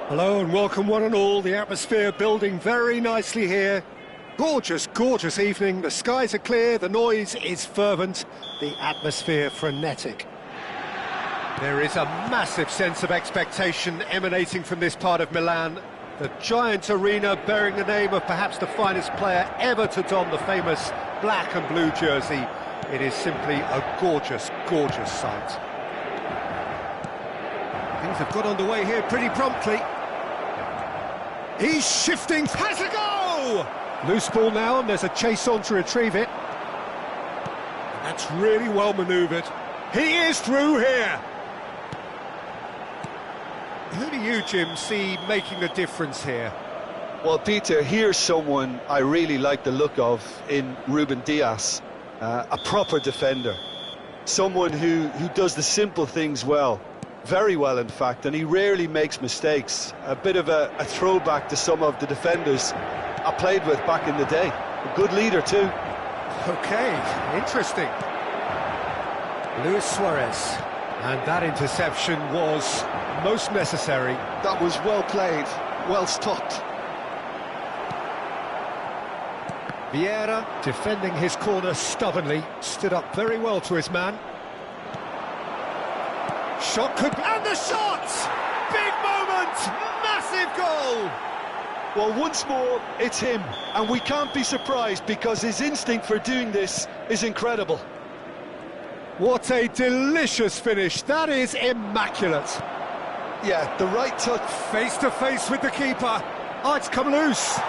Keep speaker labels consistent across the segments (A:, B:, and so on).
A: Hello and welcome one and all. The atmosphere building very nicely here. Gorgeous, gorgeous evening. The skies are clear, the noise is fervent, the atmosphere frenetic. There is a massive sense of expectation emanating from this part of Milan. The giant arena bearing the name of perhaps the finest player ever to don the famous black and blue jersey. It is simply a gorgeous, gorgeous sight. Things have got underway here pretty promptly. He's shifting, has a go! Loose ball now, and there's a chase on to retrieve it. That's really well manoeuvred. He is through here! Who do you, Jim, see making the difference here?
B: Well, Peter, here's someone I really like the look of in Ruben Dias. A proper defender. Someone who does the simple things well. Very well, in fact, and he rarely makes mistakes. A bit of a throwback to some of the defenders I played with back in the day. A good leader, too.
A: OK, interesting. Luis Suarez. And that interception was most necessary.
B: That was well played, well stopped.
A: Vieira, defending his corner stubbornly, stood up very well to his man. Shot could... And the shot! Big moment! Massive goal!
B: Well, once more, it's him. And we can't be surprised because his instinct for doing this is incredible.
A: What a delicious finish. That is immaculate.
B: Yeah, the right touch.
A: Face to face with the keeper. Oh, it's come loose.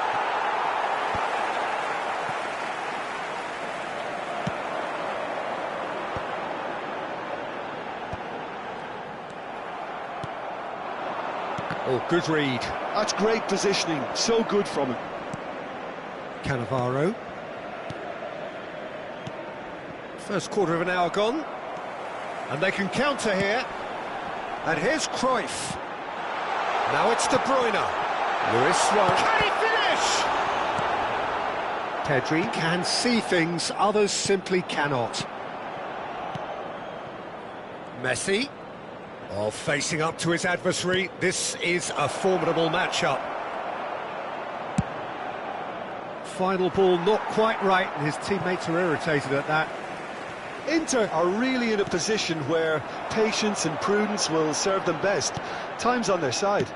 A: Oh, good read.
B: That's great positioning. So good from him.
A: Cannavaro. First quarter of an hour gone. And they can counter here. And here's Cruyff. Now it's De Bruyne. Luis Suarez. Can he finish? Pedri can see things others simply cannot. Messi. Oh, facing up to his adversary. This is a formidable matchup. Final ball not quite right, and his teammates are irritated at that.
B: Inter are really in a position where patience and prudence will serve them best. Time's on their side.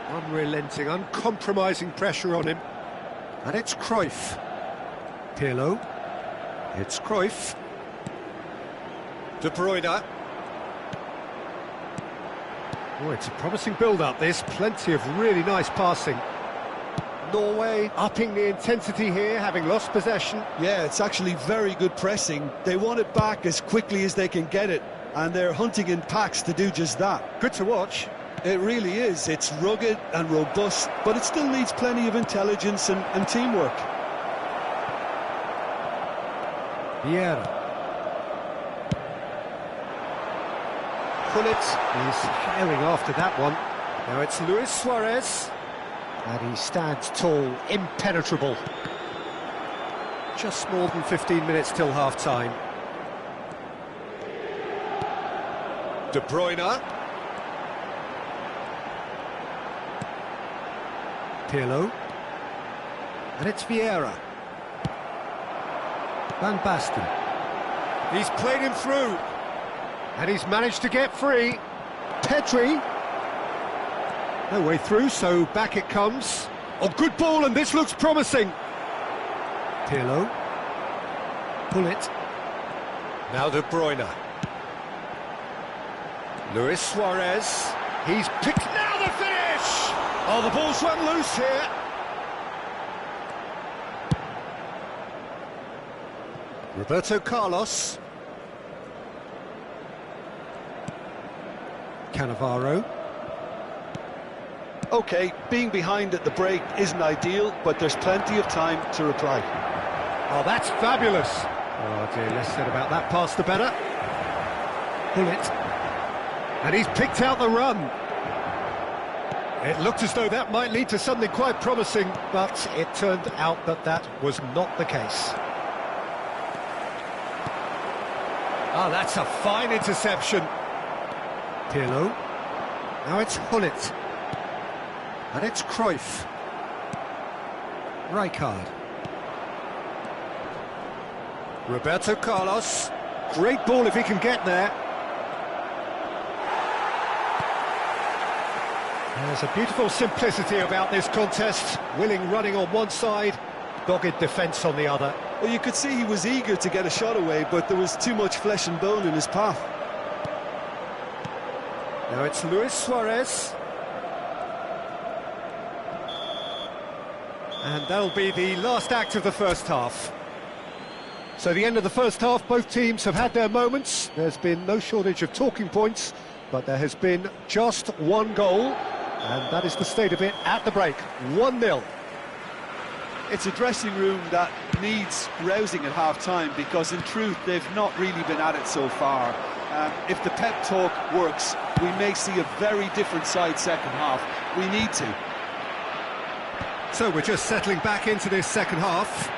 A: Unrelenting, uncompromising pressure on him. And it's Cruyff. Pirlo. It's Cruyff. De Bruyne. Oh, it's a promising build-up, this. Plenty of really nice passing. Norway upping the intensity here, having lost possession.
B: Yeah, it's actually very good pressing. They want it back as quickly as they can get it, and they're hunting in packs to do just that.
A: Good to watch.
B: It really is. It's rugged and robust, but it still needs plenty of intelligence and teamwork.
A: Vieira. Pullet is firing after that one. Now it's Luis Suarez. And he stands tall, impenetrable. Just more than 15 minutes till half-time. De Bruyne. Pirlo. And it's Vieira. Van Basten. He's played him through. And he's managed to get free. Pedri. No way through, so back it comes. Oh, good ball, and this looks promising. Pirlo. Pull it. Now De Bruyne. Luis Suarez. He's picked. Now the finish! Oh, the ball's run loose here. Roberto Carlos. Cannavaro.
B: OK, being behind at the break isn't ideal, but there's plenty of time to reply.
A: Oh, that's fabulous. Oh dear, less said about that pass the better. Pull it. And he's picked out the run. It looked as though that might lead to something quite promising, but it turned out that that was not the case. Oh, that's a fine interception. Pirlo. Now it's Hullet. And it's Cruyff. Rijkaard. Roberto Carlos. Great ball if he can get there. There's a beautiful simplicity about this contest. Willing running on one side, dogged defence on the other.
B: Well, you could see he was eager to get a shot away, but there was too much flesh and bone in his path.
A: Now it's Luis Suarez. And that'll be the last act of the first half. So the end of the first half, both teams have had their moments. There's been no shortage of talking points, but there has been just one goal, and that is the state of it at the break. 1-0.
B: It's a dressing room that needs rousing at half-time, because in truth they've not really been at it so far. If the pep talk works, we may see a very different side second half. We need to.
A: So we're just settling back into this second half.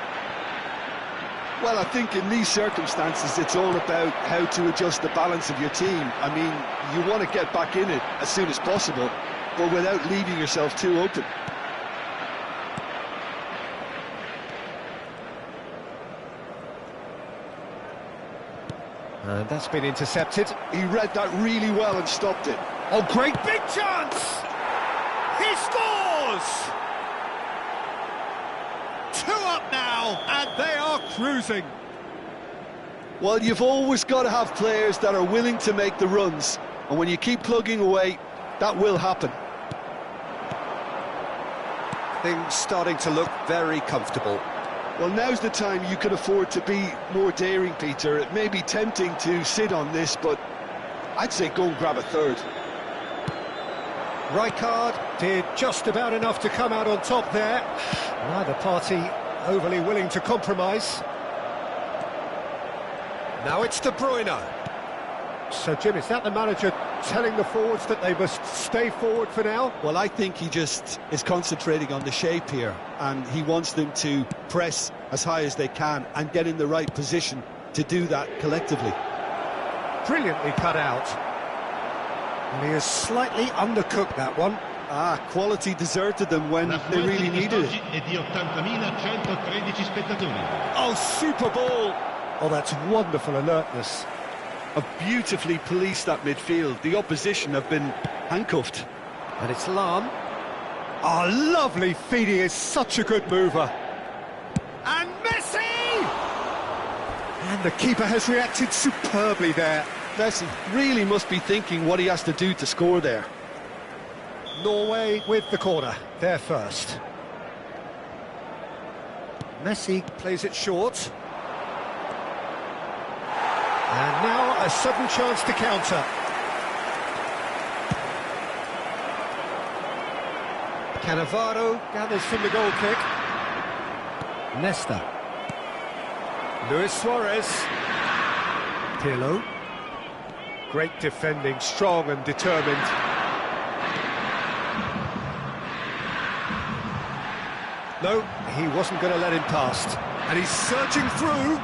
B: Well, I think in these circumstances it's all about how to adjust the balance of your team. I mean, you want to get back in it as soon as possible, but without leaving yourself too open.
A: And that's been intercepted.
B: He read that really well and stopped it.
A: Oh, great big chance! He scores! 2 up now, and they are cruising.
B: Well, you've always got to have players that are willing to make the runs, and when you keep plugging away, that will happen.
A: Things starting to look very comfortable.
B: Well, now's the time you can afford to be more daring, Peter. It may be tempting to sit on this, but I'd say go and grab a third.
A: Rijkaard did just about enough to come out on top there. Neither party overly willing to compromise. Now it's De Bruyne. So, Jim, is that the manager telling the forwards that they must stay forward for now?
B: Well, I think he just is concentrating on the shape here, and he wants them to press as high as they can and get in the right position to do that collectively.
A: Brilliantly cut out. And he has slightly undercooked that one.
B: Quality deserted them when they really needed it.
A: Oh, super ball! Oh, that's wonderful alertness.
B: Have beautifully policed that midfield. The opposition have been handcuffed.
A: And it's Lahm. Oh, lovely feed. He is such a good mover. And Messi! And the keeper has reacted superbly there.
B: Messi really must be thinking what he has to do to score there.
A: Norway with the corner, they're first. Messi plays it short. And now a sudden chance to counter. Cannavaro gathers from the goal kick. Nesta. Luis Suarez. Pirlo. Great defending, strong and determined. No, he wasn't going to let him past. And he's surging through.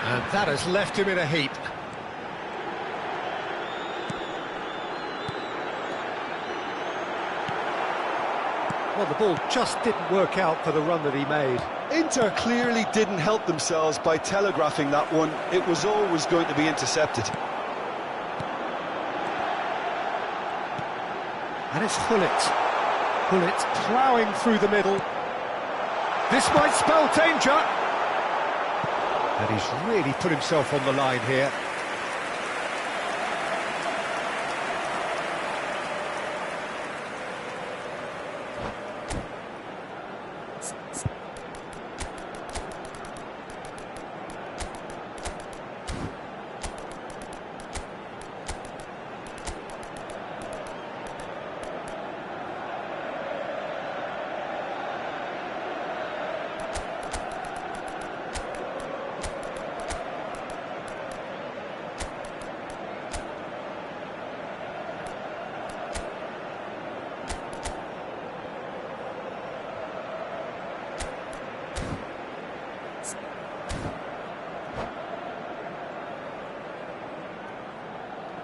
A: And that has left him in a heap. Well, the ball just didn't work out for the run that he made.
B: Inter clearly didn't help themselves by telegraphing that one. It was always going to be intercepted.
A: And it's Hullet. Hullet ploughing through the middle. This might spell danger. And he's really put himself on the line here.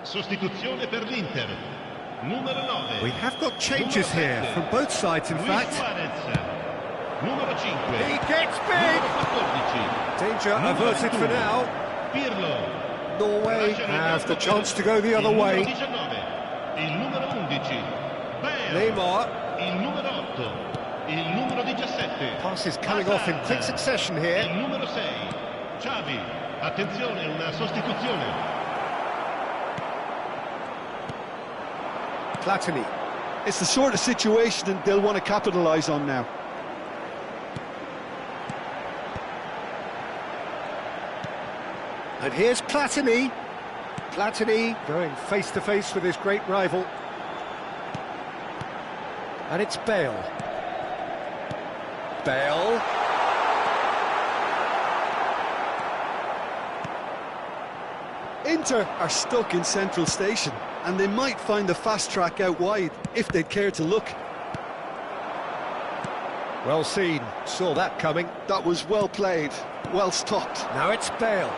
C: Sostituzione per l'Inter. Numero 9.
A: We have got changes here from both sides, in fact.
C: Numero 5.
A: He gets big. Danger averted for now.
C: Pirlo.
A: Norway have the chance to go the other way.
C: Il numero 11.
A: Neymar.
C: Il numero 8. Il numero 17.
A: Passes coming off in quick succession here.
C: Il numero 6. Xavi. Attenzione, una sostituzione.
A: Platini.
B: It's the sort of situation that they'll want to capitalise on now.
A: And here's Platini. Platini going face-to-face with his great rival. And it's Bale. Bale.
B: Inter are stuck in central station, and they might find the fast track out wide if they'd care to look.
A: Well seen, saw that coming.
B: That was well played, well stopped.
A: Now it's Bale.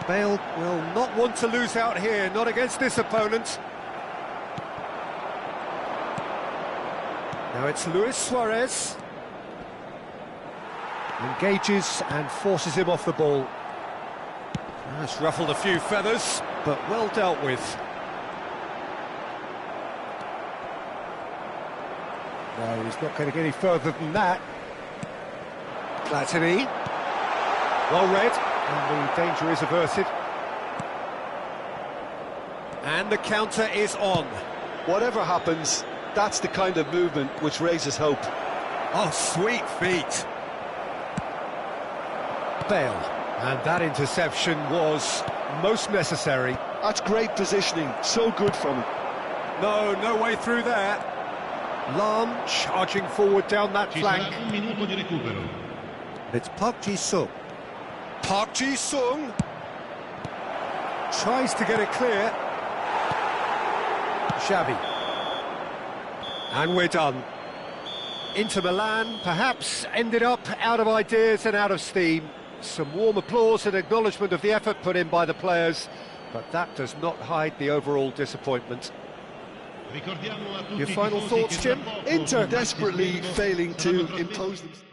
A: Bale will not want to lose out here, not against this opponent. Now it's Luis Suarez. Engages and forces him off the ball. That's ruffled a few feathers, but well dealt with. No, he's not going to get any further than that. Platini. Well read, and the danger is averted. And the counter is on.
B: Whatever happens, that's the kind of movement which raises hope.
A: Oh, sweet feet. Bale. And that interception was most necessary.
B: That's great positioning, so good from him.
A: No way through there. Lam charging forward down that flank.
C: Un minuto di recupero.
A: It's Park Ji-sung. Park Ji-sung tries to get it clear. Xavi. And we're done. Inter Milan perhaps ended up out of ideas and out of steam. Some warm applause and acknowledgement of the effort put in by the players, but that does not hide the overall disappointment. Your final thoughts, Jim?
B: Inter desperately failing to impose themselves.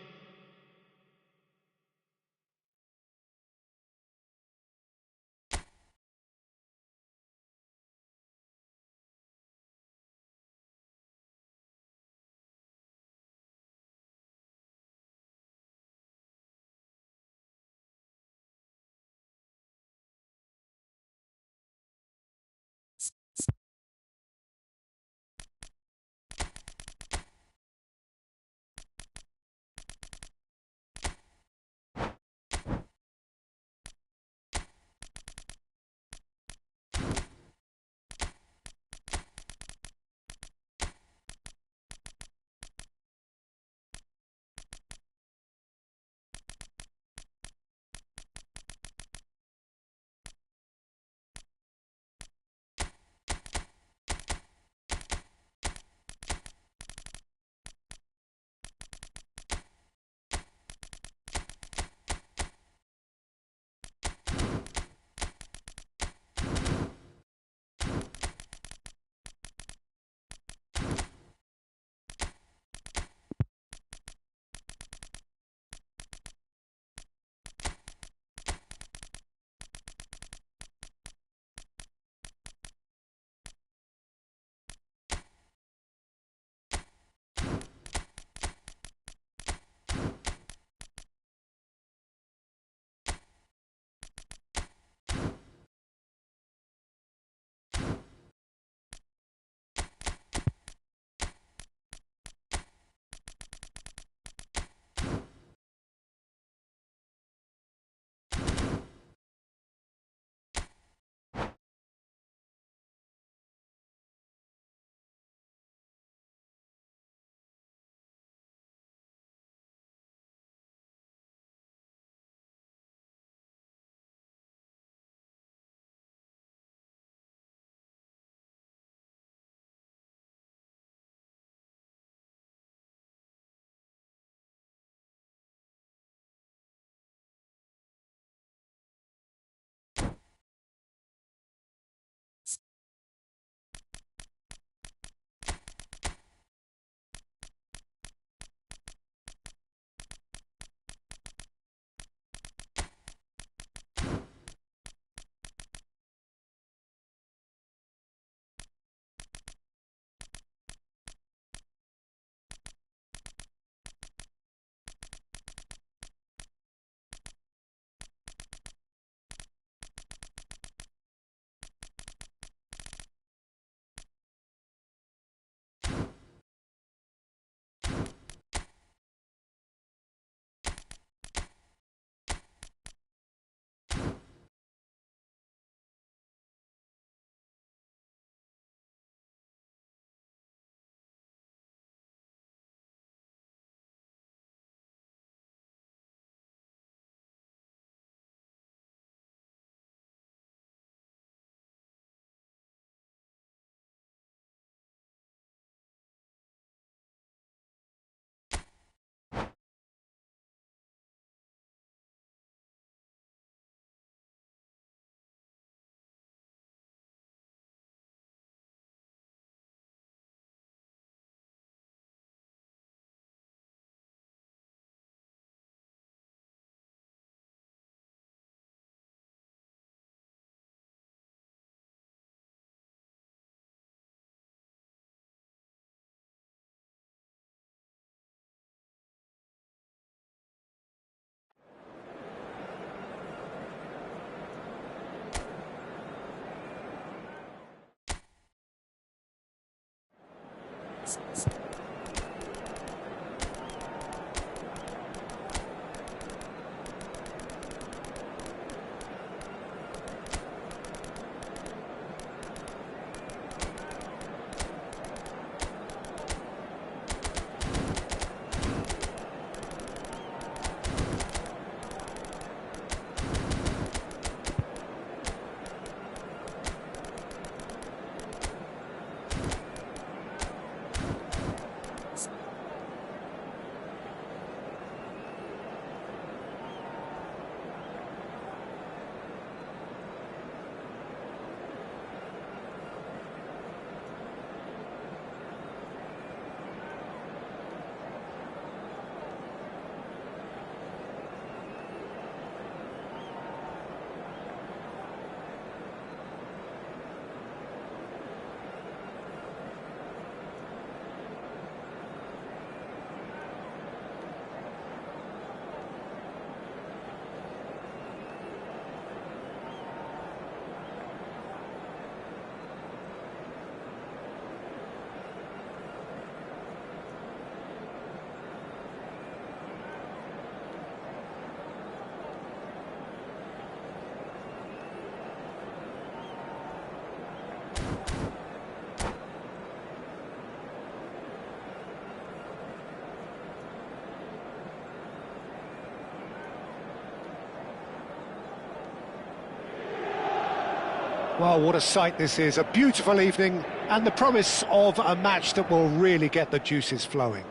A: Well, what a sight this is. A beautiful evening and the promise of a match that will really get the juices flowing.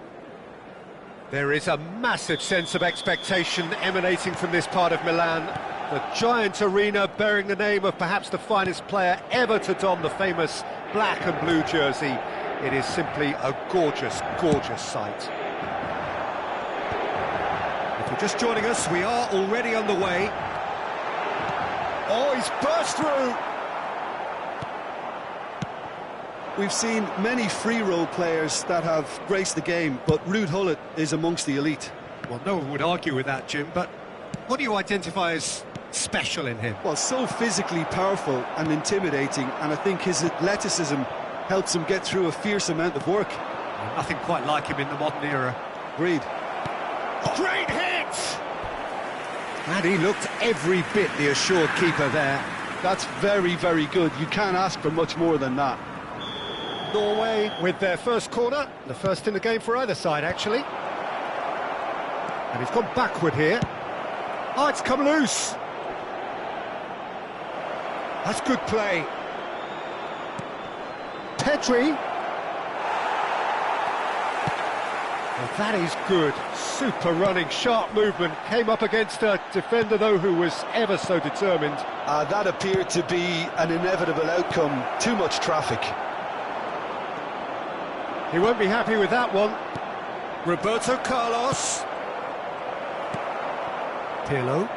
A: There is a massive sense of expectation emanating from this part of Milan. The giant arena bearing the name of perhaps the finest player ever to don the famous black and blue jersey. It is simply a gorgeous, gorgeous sight. If you're just joining us, we are already underway. Oh, he's burst through!
B: We've seen many free role players that have graced the game, but Ruud Gullit is amongst the elite.
A: Well, no one would argue with that, Jim, but what do you identify as special in him?
B: Well, so physically powerful and intimidating, and I think his athleticism helps him get through a fierce amount of work.
A: Well, nothing quite like him in the modern era.
B: Agreed.
A: Oh. Great hit! And he looked every bit the assured keeper there.
B: That's very, very good. You can't ask for much more than that.
A: Norway with their first corner, the first in the game for either side, actually. And he's gone backward here. Oh, it's come loose. That's good play. Pedri. Well, that is good. Super running, sharp movement. Came up against a defender, though, who was ever so determined.
B: That appeared to be an inevitable outcome. Too much traffic.
A: He won't be happy with that one. Roberto Carlos. Pirlo.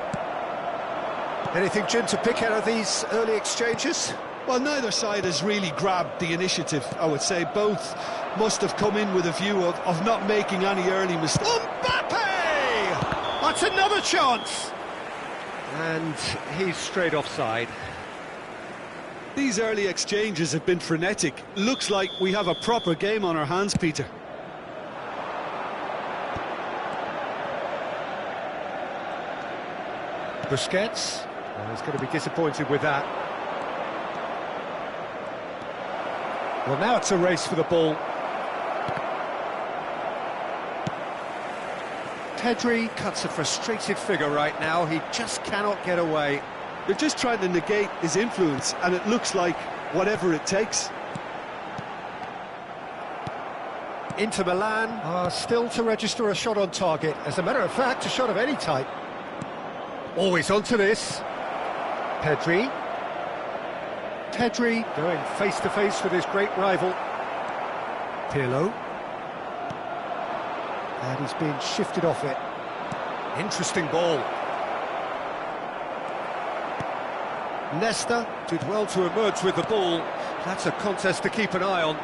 A: Anything, Jim, to pick out of these early exchanges?
B: Well, neither side has really grabbed the initiative, I would say. Both must have come in with a view of not making any early mistakes.
A: Mbappe! That's another chance! And he's straight offside.
B: These early exchanges have been frenetic. Looks like we have a proper game on our hands, Peter.
A: Busquets. Well, he's going to be disappointed with that. Well, now it's a race for the ball. Pedri cuts a frustrated figure right now. He just cannot get away.
B: They're just trying to negate his influence, and it looks like whatever it takes.
A: Inter Milan are still to register a shot on target. As a matter of fact, a shot of any type. Always onto this. Pedri. Pedri going face-to-face with his great rival. Pirlo. And he's being shifted off it. Interesting ball. Nesta did well to emerge with the ball. That's a contest to keep an eye on.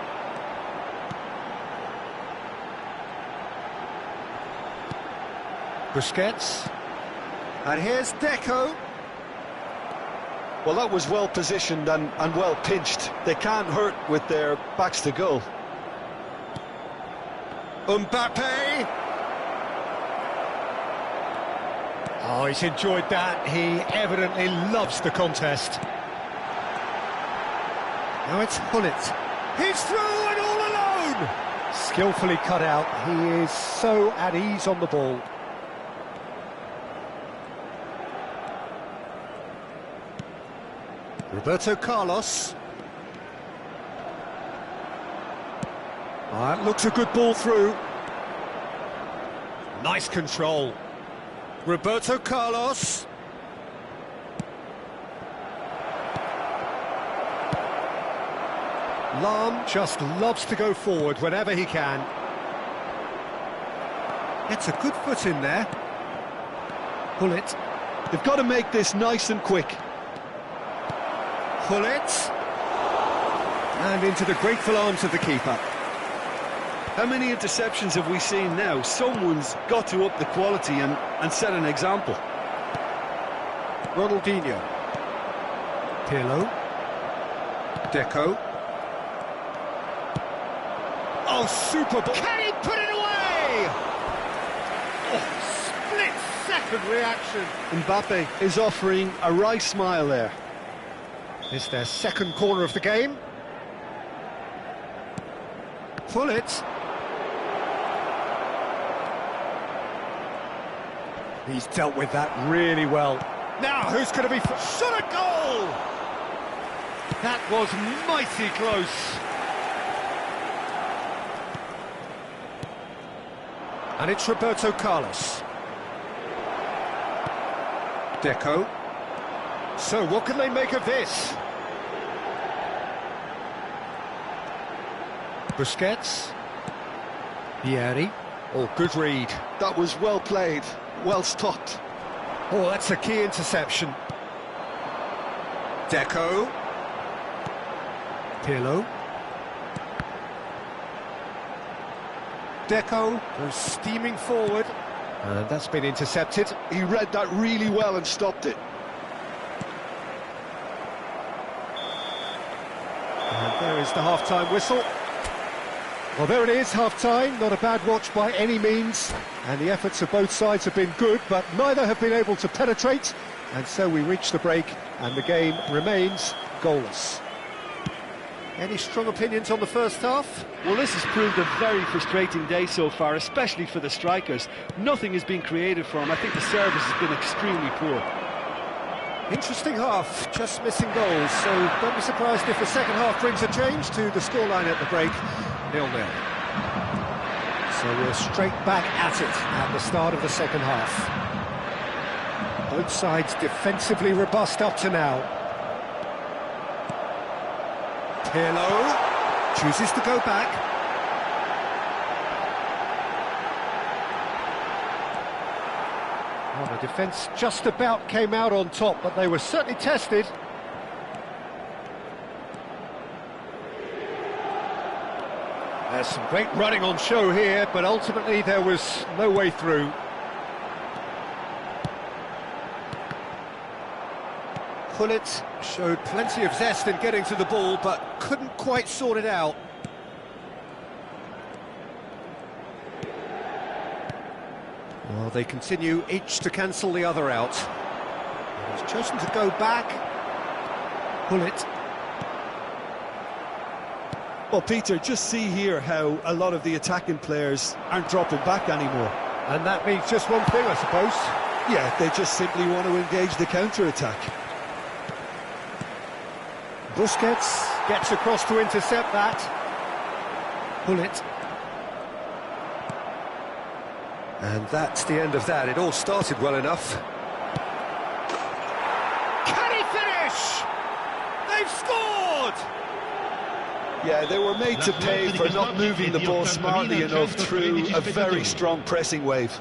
A: Busquets. And here's Deco.
B: Well, that was well positioned and well pinched. They can't hurt with their backs to goal.
A: Mbappe! Oh, he's enjoyed that. He evidently loves the contest. Now it's Gullit. He's through and all alone! Skillfully cut out. He is so at ease on the ball. Roberto Carlos. That looks a good ball through. Nice control. Roberto Carlos. Lahm just loves to go forward whenever he can. Gets a good foot in there. Gullit.
B: They've got to make this nice and quick.
A: Gullit. And into the grateful arms of the keeper.
B: How many interceptions have we seen now? Someone's got to up the quality and set an example.
A: Ronaldinho. Pirlo. Deco. Oh, super ball. Can he put it away? Oh, split-second reaction.
B: Mbappe is offering a wry smile there.
A: It's their second corner of the game. Gullit. He's dealt with that really well. Now, who's going to be... Shot a goal! That was mighty close. And it's Roberto Carlos. Deco. So, what can they make of this? Busquets. Vieri. Oh, good read.
B: That was well played, well stopped.
A: Oh, that's a key interception. Deco. Pirlo. Deco goes steaming forward. And that's been intercepted.
B: He read that really well and stopped it.
A: And there is the half-time whistle. Well, there it is, half-time. Not a bad watch by any means. And the efforts of both sides have been good, but neither have been able to penetrate. And so we reach the break, and the game remains goalless. Any strong opinions on the first half?
B: Well, this has proved a very frustrating day so far, especially for the strikers. Nothing has been created for them. I think the service has been extremely poor.
A: Interesting half, just missing goals, so don't be surprised if the second half brings a change to the scoreline at the break, 0-0. So we're straight back at it at the start of the second half. Both sides defensively robust up to now. Pirlo chooses to go back. Well, the defence just about came out on top, but they were certainly tested. There's some great running on show here, but ultimately there was no way through. Gullit showed plenty of zest in getting to the ball, but couldn't quite sort it out. Well, they continue each to cancel the other out. He's chosen to go back. Gullit.
B: Well, Peter, just see here how a lot of the attacking players aren't dropping back anymore.
A: And that means just one thing, I suppose.
B: Yeah, they just simply want to engage the counter-attack.
A: Busquets gets across to intercept that. Gullit. And that's the end of that. It all started well enough. Can he finish? They've scored!
B: Yeah, they were made to pay for not moving the ball smartly enough through a very strong pressing wave.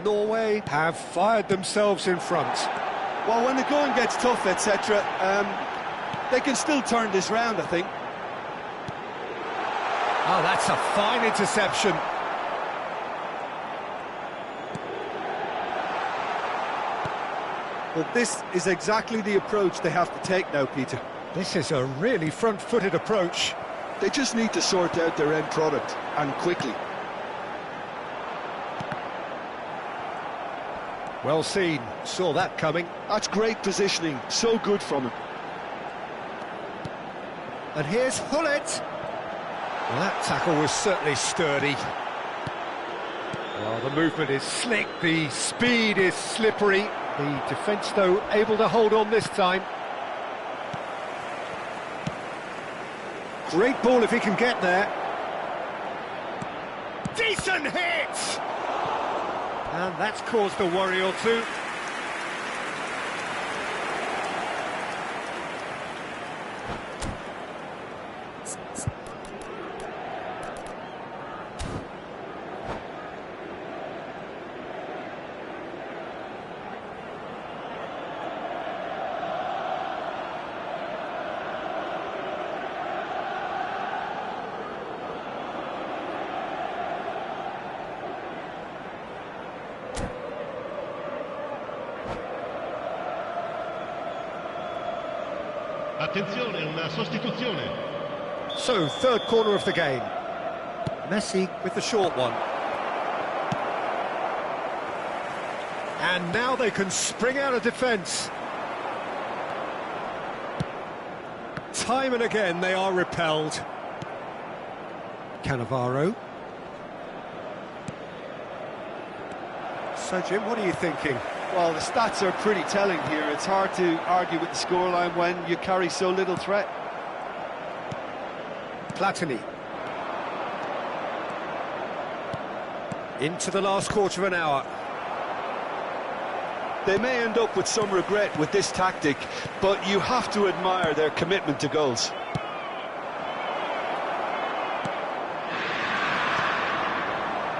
A: Norway have fired themselves in front.
B: Well, when the going gets tough, etc., they can still turn this round, I think.
A: Oh, that's a fine interception.
B: But this is exactly the approach they have to take now, Peter.
A: This is a really front-footed approach.
B: They just need to sort out their end product, and quickly.
A: Well seen, saw that coming.
B: That's great positioning, so good from him.
A: And here's Hullet. Well, that tackle was certainly sturdy. Well, the movement is slick, the speed is slippery. The defence, though, able to hold on this time. Great ball if he can get there. Decent hit! And that's caused a worry or two.
C: Attenzione, una sostituzione.
A: So, third corner of the game. Messi with the short one. And now they can spring out of defence. Time and again they are repelled. Cannavaro. So, Jim, what are you thinking?
B: Well, the stats are pretty telling here. It's hard to argue with the scoreline when you carry so little threat.
A: Platini. Into the last quarter of an hour.
B: They may end up with some regret with this tactic, but you have to admire their commitment to goals.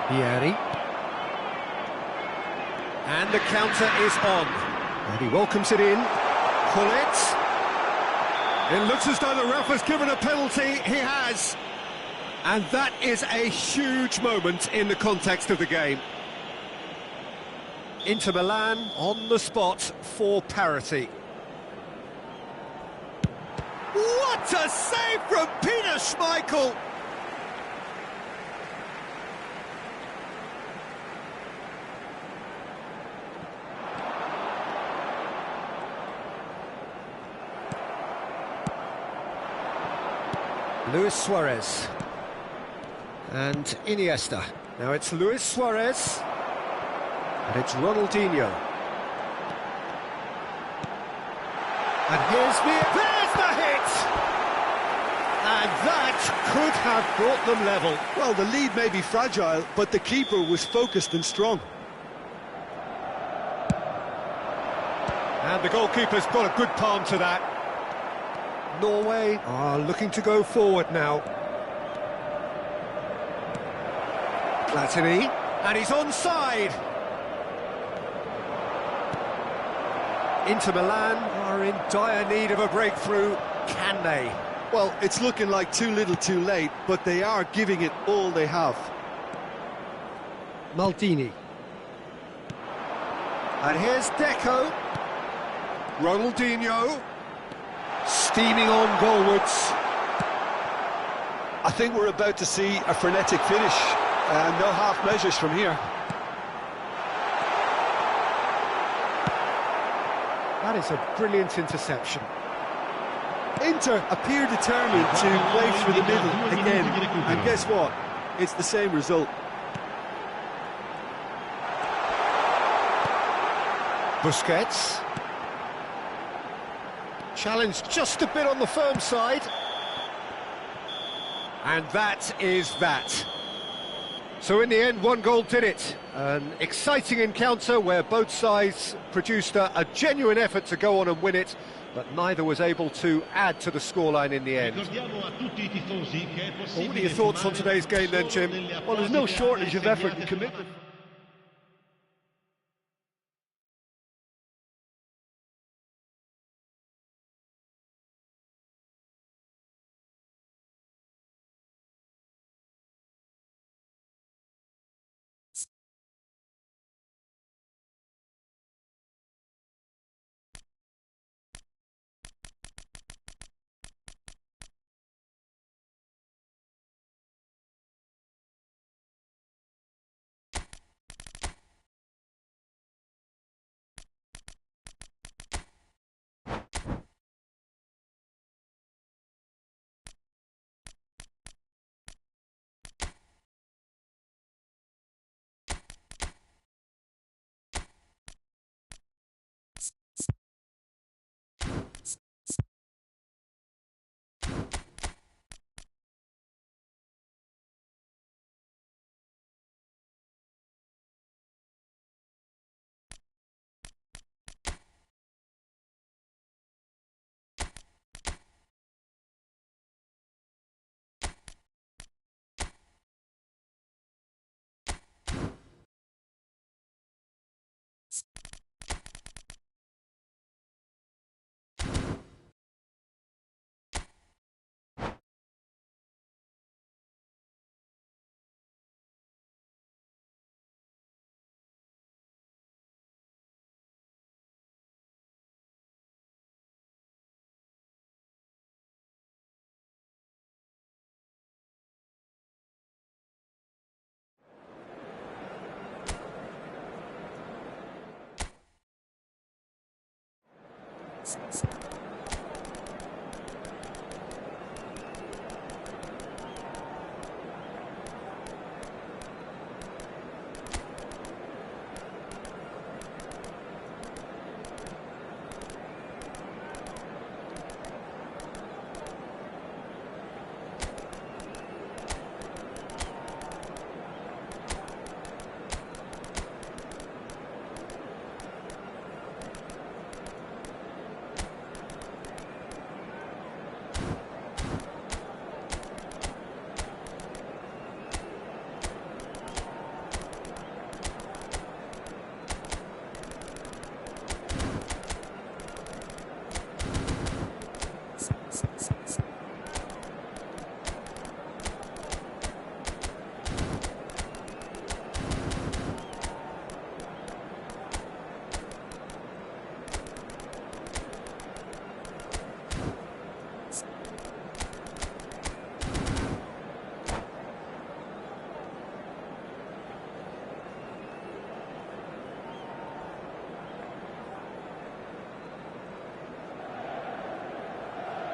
A: Vieri. And the counter is on. And he welcomes it in. Hullet. It looks as though the ref has given a penalty. He has. And that is a huge moment in the context of the game. Inter Milan on the spot for parity. What a save from Peter Schmeichel! Luis Suarez and Iniesta. Now it's Luis Suarez and it's Ronaldinho. And there's the hit! And that could have brought them level.
B: Well, the lead may be fragile, but the keeper was focused and strong.
A: And the goalkeeper's got a good palm to that. Norway are looking to go forward now. Platini, and he's onside. Inter Milan are in dire need of a breakthrough. Can they?
B: Well, it's looking like too little too late, but they are giving it all they have.
A: Maldini. And here's Deco. Ronaldinho. Steaming on goalwards.
B: I think we're about to see a frenetic finish, and no half measures from here.
A: That is a brilliant interception.
B: Inter appear determined to play through the middle again, and guess what? It's the same result.
A: Busquets. Challenged just a bit on the firm side. And that is that. So in the end, one goal did it. An exciting encounter where both sides produced a genuine effort to go on and win it, but neither was able to add to the scoreline in the end. Well, what are your thoughts on today's game then, Jim?
B: Well, there's no shortage of effort and commitment.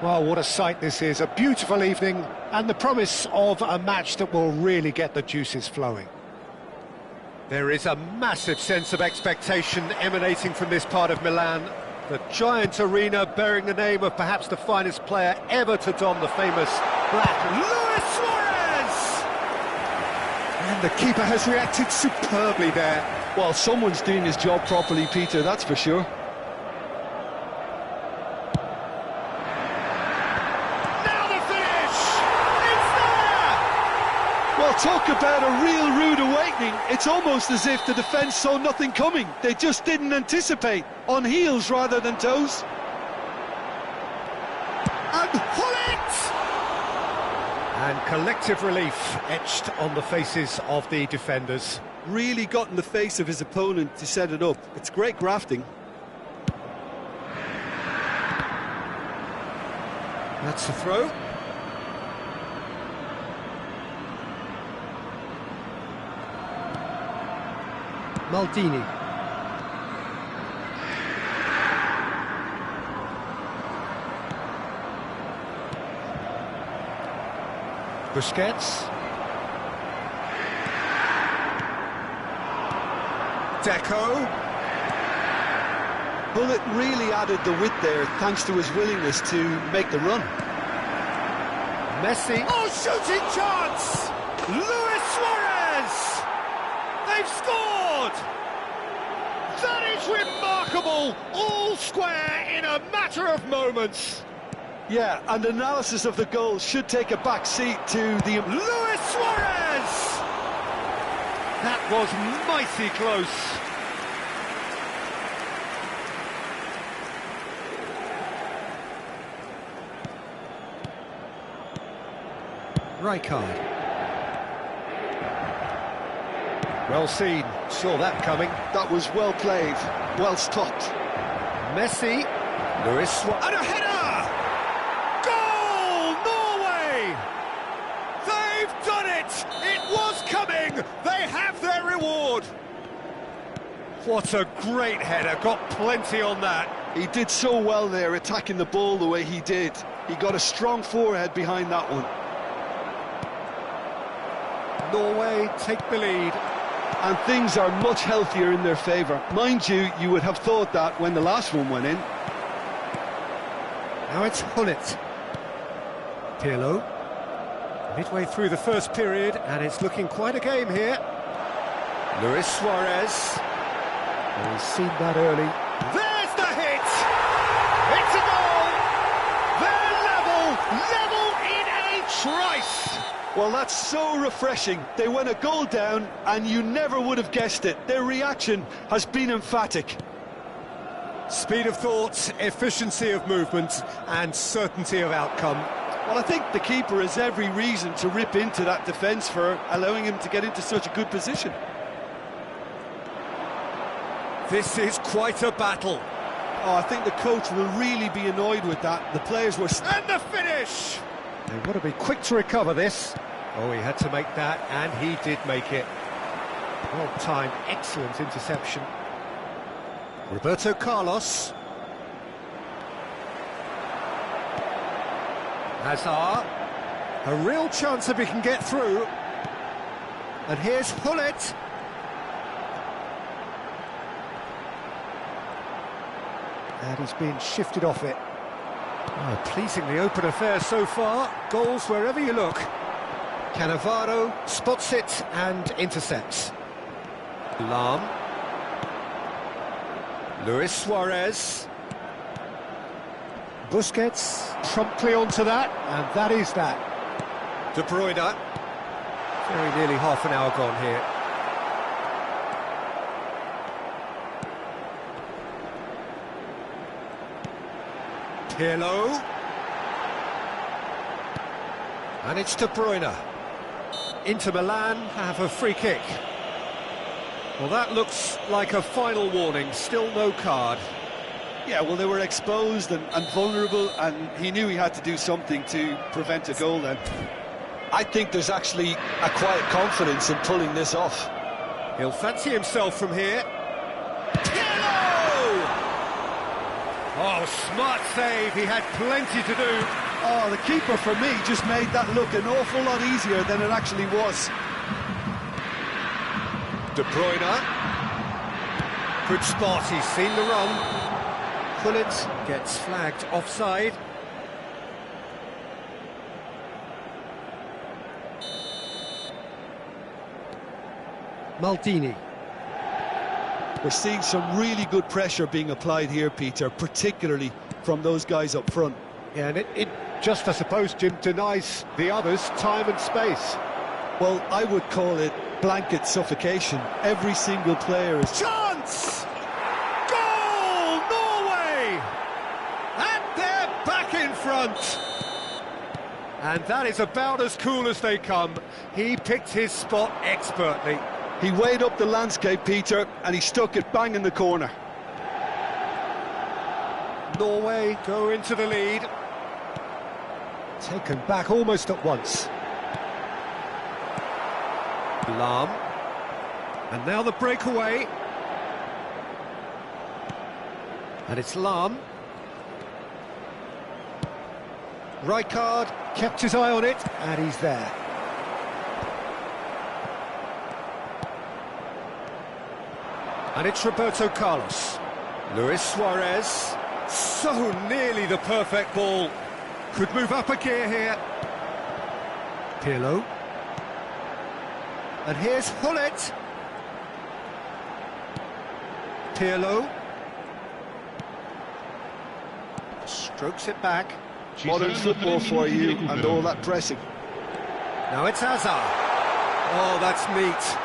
A: Well, what a sight this is, a beautiful evening and the promise of a match that will really get the juices flowing. There is a massive sense of expectation emanating from this part of Milan. The giant arena bearing the name of perhaps the finest player ever to don the famous black, Luis Suarez! And the keeper has reacted superbly there.
B: Well, someone's doing his job properly, Peter, that's for sure. Well, talk about a real rude awakening. It's almost as if the defence saw nothing coming. They just didn't anticipate. On heels rather than toes.
A: And Hullet! And collective relief etched on the faces of the defenders.
B: Really got in the face of his opponent to set it up. It's great grafting.
A: That's the throw. Maldini. Busquets. Deco.
B: Hullet really added the width there thanks to his willingness to make the run.
A: Messi. Oh, shooting chance! Luis Suarez! They've scored! That is remarkable! All square in a matter of moments.
B: Yeah, and analysis of the goal should take a back seat to the...
A: Luis Suarez! That was mighty close. Rijkaard. Well seen, saw that coming.
B: That was well played, well stopped.
A: Messi, Luis Suarez, and a header! Goal, Norway! They've done it! It was coming! They have their reward! What a great header, got plenty on that.
B: He did so well there, attacking the ball the way he did. He got a strong forehead behind that one.
A: Norway take the lead.
B: And things are much healthier in their favour. Mind you, you would have thought that when the last one went in.
A: Now it's Hullet. Pirlo. Midway through the first period, and it's looking quite a game here. Luis Suarez. Oh, he's seen that early. There's the hit! It's a goal! They're level in a trice!
B: Well, that's so refreshing. They went a goal down, and you never would have guessed it. Their reaction has been emphatic.
A: Speed of thought, efficiency of movement, and certainty of outcome.
B: Well, I think the keeper has every reason to rip into that defence for allowing him to get into such a good position.
A: This is quite a battle.
B: Oh, I think the coach will really be annoyed with that. The players were...
A: And the finish! They've got to be quick to recover this. Oh, he had to make that, and he did make it. Well-timed, excellent interception. Roberto Carlos. Hazard. A real chance if he can get through. And here's Hullet. And he's been shifted off it. Oh, pleasingly open affair so far. Goals wherever you look. Cannavaro spots it and intercepts. Lahm. Luis Suarez. Busquets promptly onto that, and that is that. De Bruyne. Very nearly half an hour gone here. Pirlo. And it's De Bruyne. Inter Milan have a free kick. Well, that looks like a final warning, still no card.
B: Yeah, well, they were exposed and vulnerable, and he knew he had to do something to prevent a goal then. I think there's actually a quiet confidence in pulling this off.
A: He'll fancy himself from here. Pirlo! Oh, smart save, he had plenty to do.
B: Oh, the keeper, for me, just made that look an awful lot easier than it actually was.
A: De Bruyne. Good spot, he's seen the run. Hullet gets flagged offside. Maldini.
B: We're seeing some really good pressure being applied here, Peter, particularly from those guys up front.
A: Yeah, and it just, I suppose, Jim, denies the others time and space.
B: Well, I would call it blanket suffocation. Every single player is...
A: Chance! Goal! Norway! And they're back in front! And that is about as cool as they come. He picked his spot expertly.
B: He weighed up the landscape, Peter, and he stuck it bang in the corner.
A: Norway go into the lead. Taken back almost at once. Lahm. And now the breakaway. And it's Lahm. Rijkaard kept his eye on it, and he's there. And it's Roberto Carlos. Luis Suarez. So nearly the perfect ball. Could move up a gear here. Pirlo. And here's Hullet. Pirlo. Strokes it back.
B: Modern football for you, and all that pressing.
A: Now it's Hazard. Oh, that's neat.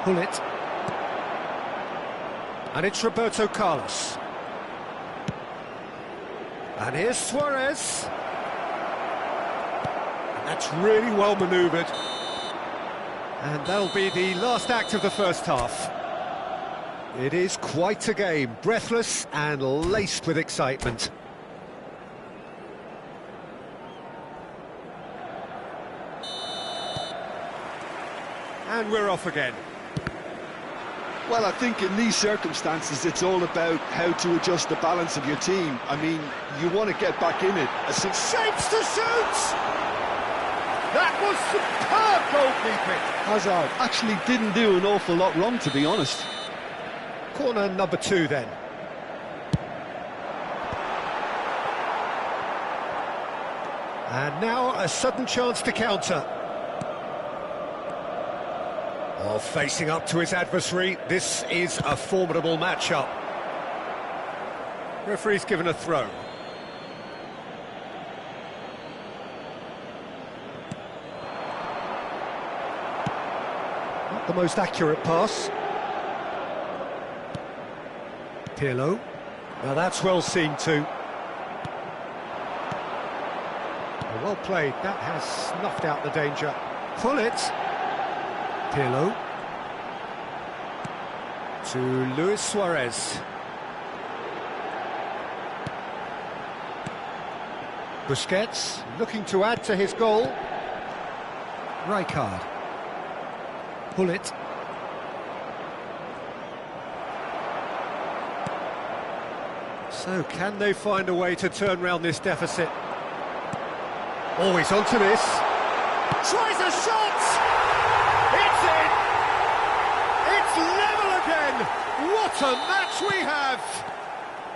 A: Hullet. And it's Roberto Carlos. And here's Suarez. And that's really well manoeuvred. And that'll be the last act of the first half. It is quite a game, breathless and laced with excitement. And we're off again.
B: Well, I think in these circumstances, it's all about how to adjust the balance of your team. I mean, you want to get back in it.
A: Shapes to shoot! That was superb goalkeeping!
B: Hazard actually didn't do an awful lot wrong, to be honest.
A: Corner number 2 then. And now a sudden chance to counter. Oh, facing up to his adversary, this is a formidable matchup. Referee's given a throw. Not the most accurate pass. Pirlo. Now that's well seen too. Well played, that has snuffed out the danger. Pull it. Pirlo. To Luis Suarez. Busquets looking to add to his goal. Rijkaard. Pull it. So can they find a way to turn round this deficit? Oh, he's onto this. Tries a shot! It's in! It's level again! What a match we have!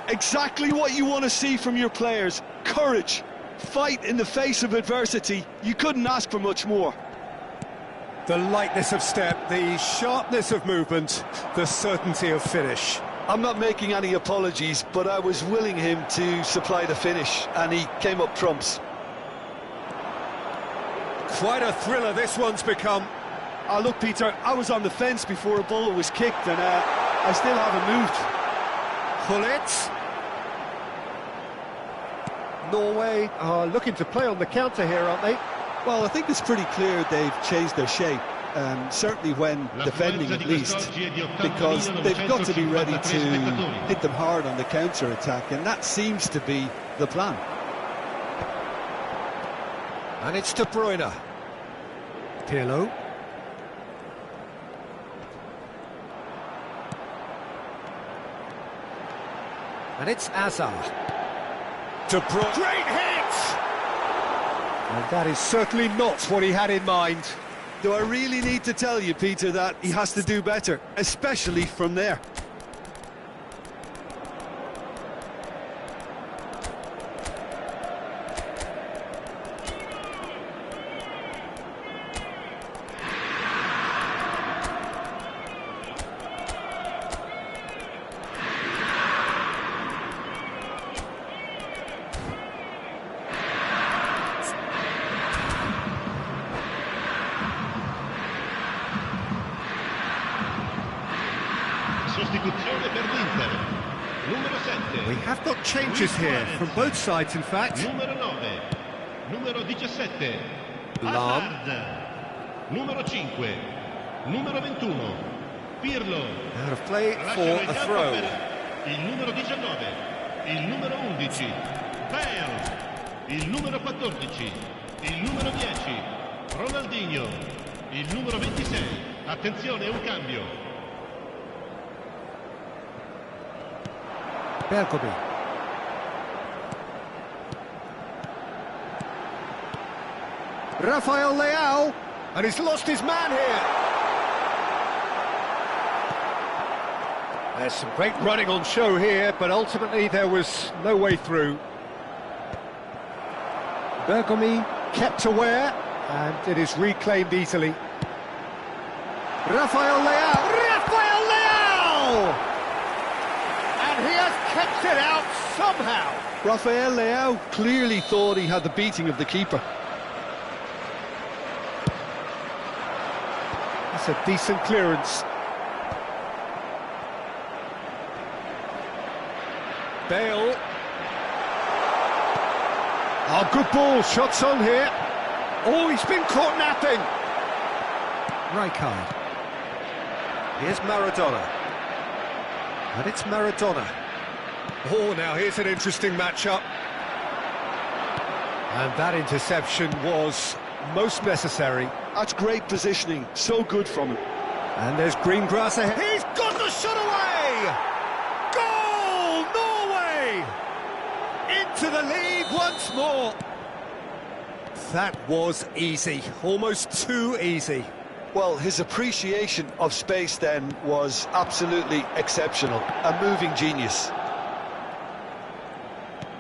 B: Exactly what you want to see from your players. Courage, fight in the face of adversity. You couldn't ask for much more.
A: The lightness of step, the sharpness of movement, the certainty of finish.
B: I'm not making any apologies, but I was willing him to supply the finish, and he came up trumps.
A: Quite a thriller this one's become.
B: Oh, look, Peter, I was on the fence before a ball was kicked, and I still haven't moved.
A: Pull it. Norway are looking to play on the counter here, aren't they?
B: Well, I think it's pretty clear they've changed their shape, certainly when defending at least, because they've got to be ready to hit them hard on the counter-attack, and that seems to be the plan.
A: And it's De Bruyne. Pirlo. And it's Hazard. De Bruyne. Great hit! And that is certainly not what he had in mind.
B: Do I really need to tell you, Peter, that he has to do better, especially from there?
C: Sostituzione per l'Inter. Numero 7.
A: We have got changes here from both sides, in fact.
C: Numero 9. Numero 17.
A: Lam.
C: Hazard. Numero 5. Numero 21. Pirlo.
A: Out of play
C: Lascia
A: for
C: il
A: a
C: campo
A: throw.
C: per il numero 19. Il numero 11. Bale. Il numero 14. Il numero 10. Ronaldinho. Il numero 26. Attenzione, un cambio.
A: Bergomi. Rafael Leao, and he's lost his man here. There's some great running on show here, but ultimately there was no way through. Bergomi kept aware, and it is reclaimed easily. Rafael Leao! Rafael Leao! And he has kept it out somehow.
B: Rafael Leao clearly thought he had the beating of the keeper.
A: That's a decent clearance. Bale. Oh, good ball. Shots on here. Oh, he's been caught napping. Rijkaard. Here's Maradona. And it's Maradona. Oh, now here's an interesting matchup. And that interception was most necessary.
B: That's great positioning, so good from him.
A: And there's green grass ahead. He's got the shot away! Goal, Norway! Into the lead once more. That was easy, almost too easy.
B: Well, his appreciation of space then was absolutely exceptional. A moving genius.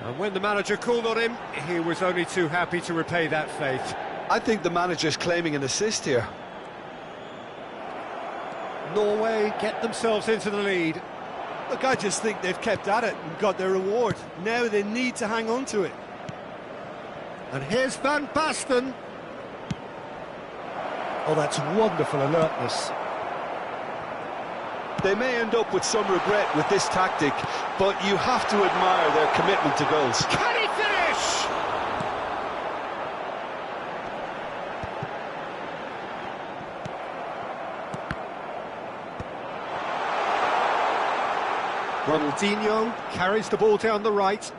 A: And when the manager called on him, he was only too happy to repay that faith.
B: I think the manager's claiming an assist here.
A: Norway get themselves into the lead.
B: Look, I just think they've kept at it and got their reward. Now they need to hang on to it.
A: And here's Van Basten. Oh, that's wonderful alertness.
B: They may end up with some regret with this tactic, but you have to admire their commitment to goals.
A: Can he finish? Ronaldinho carries the ball down the right.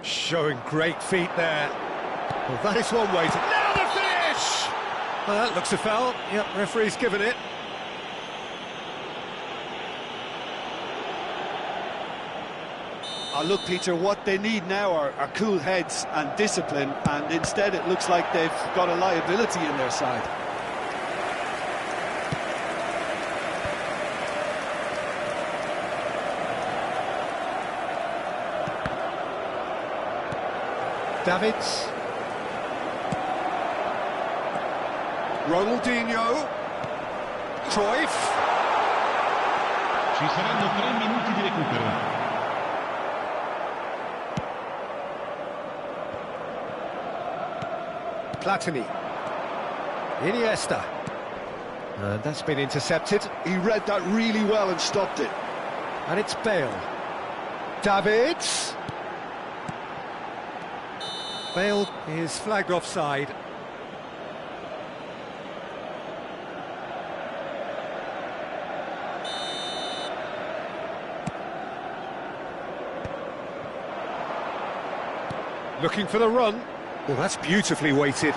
A: Showing great feet there. Well, that is one way to... Now the finish! Well, that looks a foul. Yep, referee's given it.
B: Oh, look, Peter, what they need now are cool heads and discipline, and instead it looks like they've got a liability in their side.
A: Davids. Ronaldinho. Cruyff.
C: Ci saranno 3 minuti di recupero.
A: Platini. Iniesta. And that's been intercepted.
B: He read that really well and stopped it.
A: And it's Bale. Davids. Bale is flagged offside. Looking for the run. Well, that's beautifully weighted.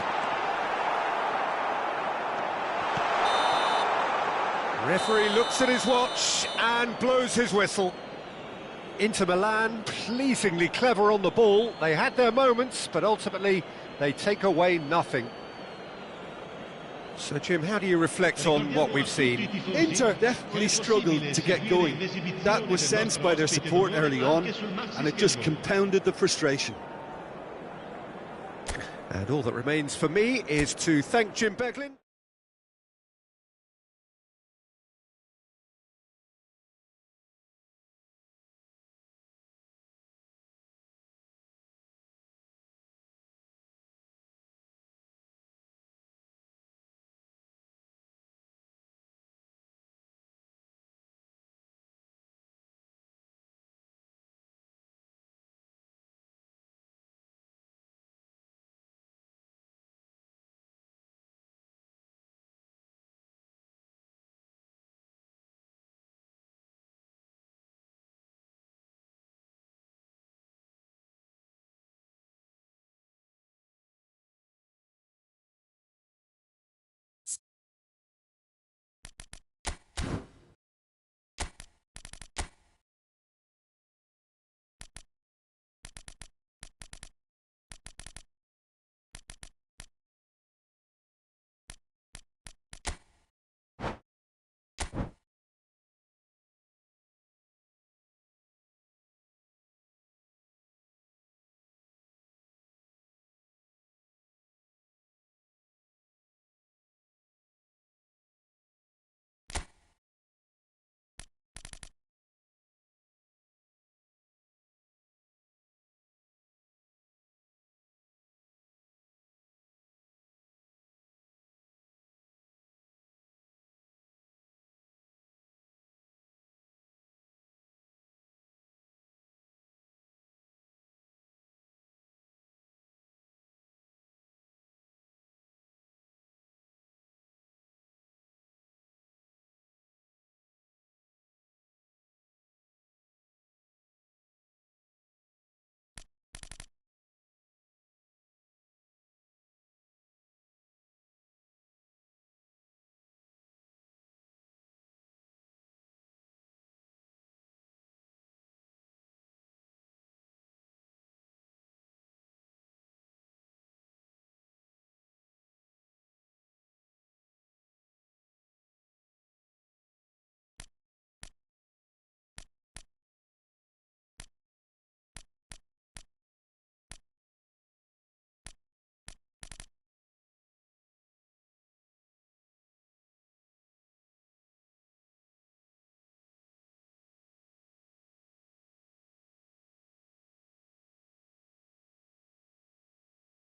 A: Referee looks at his watch and blows his whistle. Inter Milan, pleasingly clever on the ball. They had their moments, but ultimately they take away nothing. So, Jim, how do you reflect on what we've seen?
B: Inter definitely struggled to get going. That was sensed by their support early on, and it just compounded the frustration.
A: And all that remains for me is to thank Jim Beglin.